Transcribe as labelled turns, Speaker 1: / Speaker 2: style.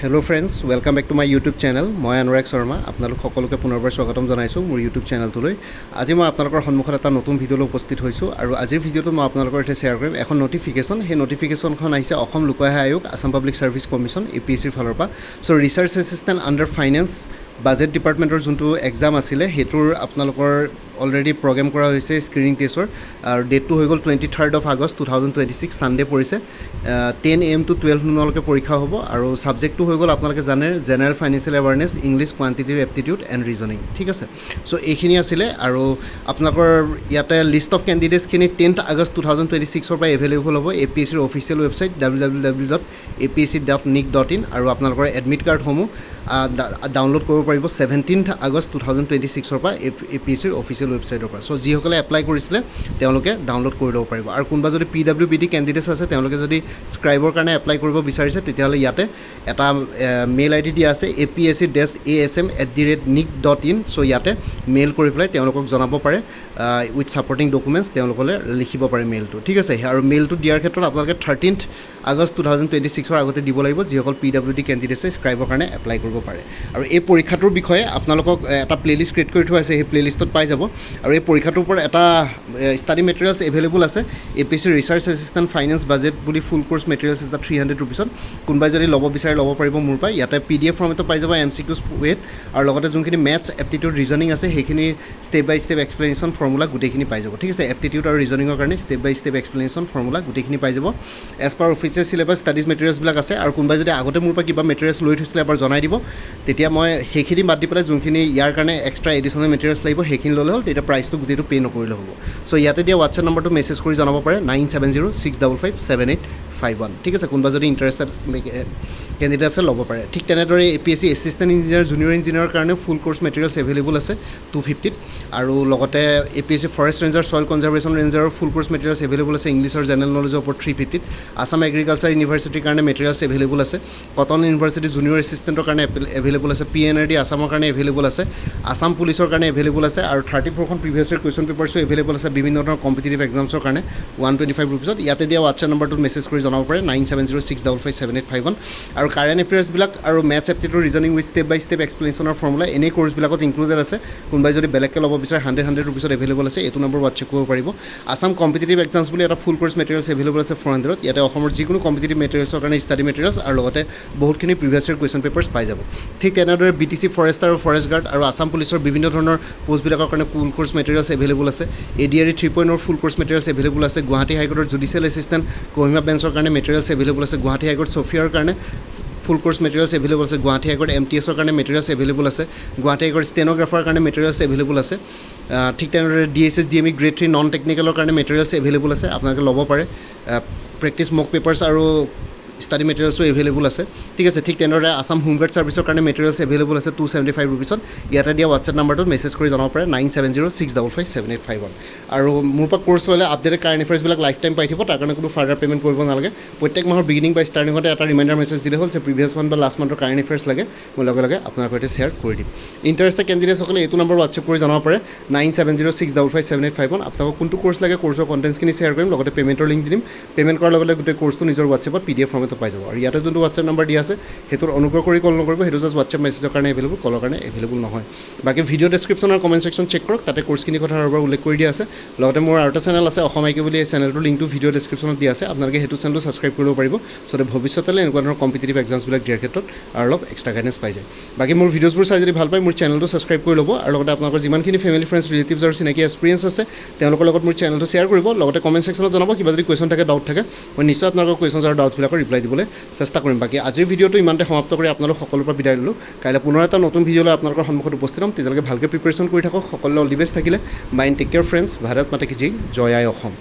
Speaker 1: Hello' friends, welcome back to my YouTube channel. মই অনুৰাগ শৰ্মা আপোনালোক সকলোকে পুনৰবাৰ স্বাগতম জনাইছোঁ মোৰ ইউটিউব চেনেলটোলৈ। আজি মই আপোনালোকৰ সন্মুখত এটা নতুন ভিডিঅ'লৈ উপস্থিত হৈছোঁ আৰু আজিৰ ভিডিঅ'টো মই আপোনালোকৰ সৈতে শ্বেয়াৰ কৰিম এখন নটিফিকেশ্যন। সেই নটিফিকেশ্যনখন আহিছে অসম লোক সেৱা আয়োগ, আছাম পাব্লিক ছাৰ্ভিচ কমিশ্যন APSCৰ ফালৰ পৰা। So' research assistant under finance budget ডিপাৰ্টমেণ্টৰ যোনটো এক্সাম আছিলে সেইটোৰ আপোনালোকৰ অলৰেডি প্ৰগ্ৰেম কৰা হৈছে স্ক্ৰিনিং টেষ্টৰ, আৰু ডেটটো হৈ গ'ল 23rd of August 2026 ছানডে পৰিছে। 10 AM to 12 noonলৈকে পৰীক্ষা হ'ব আৰু ছাবজেক্টটো হৈ গ'ল আপোনালোকে জানে general financial awareness, English, quantitative aptitude and reasoning. ঠিক আছে, চ' এইখিনি আছিলে আৰু আপোনালোকৰ ইয়াতে লিষ্ট অফ কেণ্ডিডেটছখিনি 10th August 2026 পৰা এভেইলেবল হ'ব APSCৰ অফিচিয়েল ৱেবছাইট www.apsc.nic.in আৰু আপোনালোকৰ এডমিট কাৰ্ডসমূহ ডাউনলোড কৰিব পাৰিব 17th August 2026 পৰা APSCৰ অফিচিয়েল ৱেবছাইটৰ পৰা। চ' যিসকলে এপ্লাই কৰিছিলে তেওঁলোকে ডাউনলোড কৰি ল'ব পাৰিব। আৰু কোনোবা যদি PWBD কেণ্ডিডেটছ আছে তেওঁলোকে যদি স্ক্ৰাইবৰ কাৰণে এপ্লাই কৰিব বিচাৰিছে তেতিয়াহ'লে ইয়াতে এটা মেইল ID দিয়া আছে apsc-asm@nic.in। চ' ইয়াতে মেইল কৰি পেলাই তেওঁলোকক জনাব পাৰে উইথ ছাপৰ্টিং ডকুমেণ্টছ তেওঁলোকলৈ লিখিব পাৰে মেইলটো। ঠিক আছে, আৰু মেইলটো দিয়াৰ ক্ষেত্ৰত আপোনালোকে 13th August 2026 আগতে দিব লাগিব যিসকল PWD কেণ্ডিডেটছে স্ক্ৰাইবৰ কাৰণে এপ্লাই কৰিব পাৰে। আৰু এই পৰীক্ষাটোৰ বিষয়ে আপোনালোকক এটা প্লেলিষ্ট ক্ৰিয়েট কৰি থোৱা আছে, সেই প্লেলিষ্টত পাই যাব। আৰু এই পৰীক্ষাটোৰ ওপৰত এটা ষ্টাডি মেটেৰিয়েলছ এভেইলেবল আছে APSC research assistant finance budget বুলি ফুল কোৰ্চ মেটেৰিয়েলছ আছে 300 rupeesত। কোনোবাই যদি ল'ব বিচাৰে ল'ব পাৰিব মোৰ পৰা। ইয়াতে PDF ফৰ্মেটো পাই যাব MCQs ৱেট, আৰু লগতে যোনখিনি মেথছ, এপ্টিটিউড, ৰিজনিং আছে সেইখিনি step by step explanation formula গোটেইখিনি পাই যাব। ঠিক আছে, এপ্টিটিউড আৰু ৰিজনিঙৰ কাৰণে step by step explanation formula গোটেইখিনি পাই যাব। As per official syllabus studies মেটেৰিয়েলছবিলাক আছে। আৰু কোনোবাই যদি আগতে মোৰ পৰা কিবা মেটেৰিয়েলছ লৈ থৈছিলে এবাৰ জনাই দিব, তেতিয়া মই সেইখিনি বাদ দি পেলাই যোনখিনি ইয়াৰ কাৰণে এক্সট্ৰা এডিশ্যনেল মেটেৰিয়েলছ লাগিব সেইখিনি ল'লে হ'ল, তেতিয়া প্ৰাইচটো গোটেইটো পে' নকৰিলে হ'ব। চ' ইয়াতে দিয়া হোৱাটছএপ নম্বৰটো মেছেজ কৰি জনাব পাৰে 9706557851। ঠিক আছে, কোনোবা যদি ইণ্টাৰেষ্টেড কেণ্ডিডেট আছে ল'ব পাৰে। ঠিক তেনেদৰে APSC এছিষ্টেণ্ট ইঞ্জিনিয়াৰ, জুনিয়ৰ ইঞ্জিনিয়াৰৰ কাৰণে ফুল কোৰ্চ মেটেৰিয়েলছ এভেইলেবল আছে 250ত। আৰু লগতে APSC forest ranger, soil conservation ৰেঞ্জাৰৰ ফুল কোৰ্চ মেটেৰিয়েলছ এভেইলেবল আছে ইংলিছ আৰু জেনেৰেল নলেজৰ ওপৰত 350ত। আছাম এগ্ৰিকালচাৰ ইউনিভাৰ্চিটিৰ কাৰণে মেটেৰিয়েলছ এভেইলেবল আছে। কটন ইউনিভাৰ্চিটি জুনিয়ৰ এছিষ্টেণ্টৰ কাৰণে এভেইলেবল আছে। PNRD আছামৰ কাৰণে এভেইলেবল আছে। আছাম পুলিচৰ কাৰণে এভেইলেবল আছে। আৰু 34খন প্ৰিভিয়াছ ইয়েৰ কুৱেশ্যন পেপাৰ্ছো এভেইলেবল আছে বিভিন্ন ধৰণৰ কম্পিটিটিভ এক্সামছৰ কাৰণে 125 rupeesত। ইয়াতে দিয়া হোৱাটছএপ নম্বৰটোত মেছেজ কৰি জনাব পাৰে 9706557851। আৰু কাৰেণ্ট এফেয়াৰ্ছবিলাক আৰু maths, aptitude, reasoning with step by step এক্সপ্লেনেশ্যনৰ ফৰ্মুলা এনেই কোৰ্চবিলাকত ইনক্লুডেড আছে। কোনোবাই যদি বেলেগকৈ ল'ব বিচাৰে 100 rupeesত এভেইলেবল আছে। এইটো নম্বৰ হোৱাটছএপ কৰিব পাৰিব। আছাম কম্পিটিটিভ এক্সামছ বুলি এটা ফুল কোৰ্চ মেটেৰিয়েলছ এভেইলেবল আছে 400ত। ইয়াতে অসমৰ যিকোনো কম্পিটিটিভ মেটেৰিয়েলছৰ কাৰণে ষ্টাডি মেটেৰিয়েলছ আৰু লগতে বহুতখিনি প্ৰিভিয়াছ ইয়েৰ কুৱেশ্যন পেপাৰ্ছ পাই যাব। ঠিক তেনেদৰে BTC ফৰেষ্টাৰ আৰু ফৰেষ্ট গাৰ্ড আৰু আছাম পুলিচৰ বিভিন্ন ধৰণৰ পষ্টবিলাকৰ কাৰণে ফুল কোৰ্চ মেটেৰিয়েলছ এভেইলেবল আছে। ADRE 3.0 ফুল কোৰ্চ মেটেৰিয়েলছ এভেইলেবল আছে। গুৱাহাটী হাইকোৰ্টৰ জুডিচিয়েল এছিষ্টেণ্ট কহিমা বেঞ্চৰ কাৰণে মেটেৰিয়েলছ এভেইলেবল আছে। গুৱাহাটী হাইকোৰ্ট ছফিয়াৰ কাৰণে ফুল কোৰ্চ মেটেৰিয়েলছ এভেইলেবল আছে। গুৱাহাটী হাইকোৰ্ট MTSৰ কাৰণে মেটেৰিয়েলছ এভেইলেবল আছে। গুৱাহাটী হাইকোৰ্ট ষ্টেন'গ্ৰাফাৰ কাৰণে মেটেৰিয়েলছ এভেইলেবল আছে। ঠিক তেনেদৰে DSS DME গ্ৰেড 3 নন টেকনিকেলৰ কাৰণে মেটেৰিয়েলছ এভেইলেবল আছে, আপোনালোকে ল'ব পাৰে। প্ৰেক্টিছ মক পেপাৰ্ছ আৰু ষ্টাডি মেটেৰিয়েলছো এভেইলেবল আছে। ঠিক আছে, ঠিক তেনেদৰে আছাম হোমগাৰ্ড ছাৰ্ভিচৰ কাৰণে মেটেৰিয়েলছ এভেইলেবল আছে 275 rupeesত। ইয়াতে দিয়া হোৱাটছএপ নম্বৰটোত মেছেজ কৰি জনাব পাৰে 9706557851। আৰু মোৰ পৰা কোৰ্চ ল'লে আপডেটেড কাৰেণ্ট এফেয়াৰ্ছবিলাক লাইফ টাইম পাই থাকিব, তাৰ কাৰণে কোনো ফাৰ্ডাৰ পে'মেণ্ট কৰিব নালাগে। প্ৰত্যেক মাহৰ বিগিনিং বা ষ্টাৰ্টিঙতে এটা ৰিমাইণ্ডাৰ মেছেজ দিলে হ'ল যে প্ৰিভিয়াছ মান্থ বা লাষ্ট মান্থৰ কাৰেণ্ট এফেয়াৰ্ছ লাগে, মই লগে লগে আপোনাৰ সৈতে শ্বেয়াৰ কৰি দিম। ইণ্টাৰেষ্টেড কেণ্ডিডেটসকলে এইটো নম্বৰ হোৱাটছএপ কৰি জনাব পাৰে 9706557851। আপোনালোকক কোনটো কোৰ্চ লাগে কোৰ্চৰ কণ্টেণ্টছখিনি শ্বেয়াৰ কৰিম, লগতে পে'মেণ্টৰ লিংক দিম। পে'মেণ্ট কৰাৰ লগে লগে গোটেই কোৰ্চটো নিজৰ হোৱাটছএপত PDF ফৰ্মেটত পাই যাব। আৰু ইয়াতে যোনটো হোৱাটছএপ নম্বৰ দিয়া আছে সেইটোৰ অনুগ্ৰহ কৰি কল নকৰিব, সেইটো জাষ্ট হোৱাটছএপ মেছেজৰ কাৰণে এভেইলেবল, কলৰ কাৰণে এভেইলেবল নহয়। বাকী ভিডিঅ' ডেছক্ৰিপশ্যন আৰু কমেণ্ট ছেকশ্যন চেক কৰক, তাতে কোৰ্চখিনি কথা আৰু উল্লেখ কৰি দিয়া আছে। লগতে মোৰ আৰু এটা চেনেল আছে অসম IQ বুলি, এই চেনেলটোৰ লিংকটো ভিডিঅ' ডেছক্ৰিপশ্যনত দিয়া আছে, আপোনালোকে সেইটো চেনেলটো ছাবস্ক্ৰাইব কৰিব পাৰিব। চ' ভৱিষ্যতলৈ এনেকুৱা ধৰণৰ কম্পিটিটিভ এক্সামছবিলাক দিয়াৰ ক্ষেত্ৰত আৰু অলপ এক্সট্ৰা গাইডেঞ্চ পাই যায়। বাকী মোৰ ভিডিঅ'ছবোৰ চাই যদি ভাল পায় মোৰ চেনেলটো ছাবস্ক্ৰাইব কৰি ল'ব, আৰু লগতে আপোনালোকৰ যিমানখিনি ফেমিলি, ফ্ৰেণ্ডছ, ৰিলেটিভছ আৰু চিনাকি এক্সপিৰিয়েঞ্চ আছে তেওঁলোকৰ লগত মোৰ চেনেলটো শ্বেয়াৰ কৰিব। লগতে কমেণ্ট ছেকশ্যনত জনাব কিবা যদি কুৱেশ্যন থাকে, ডাউট থাকে, মই নিশ্চয় আপোনালোকৰ কুৱেশ্যনছ আৰু ডাউটছবিলাকৰ ৰিপ্লাই দিবলৈ চেষ্টা কৰিম। বাকী আজিৰ ভিডিঅ'টো ইমানতে সমাপ্ত কৰি আপোনালোক সকলোৰ পৰা বিদায় ল'লোঁ। কাইলৈ পুনৰ এটা নতুন ভিডিঅ'লৈ আপোনালোকৰ সন্মুখত উপস্থিত হ'ম। তেতিয়ালৈকে ভালকৈ প্ৰিপেৰেশ্যন কৰি থাকক। সকলোলৈ অল দি বেষ্ট থাকিলে। Bye and take care friends. Bharat Mata কি জয়, জয় আই অসম।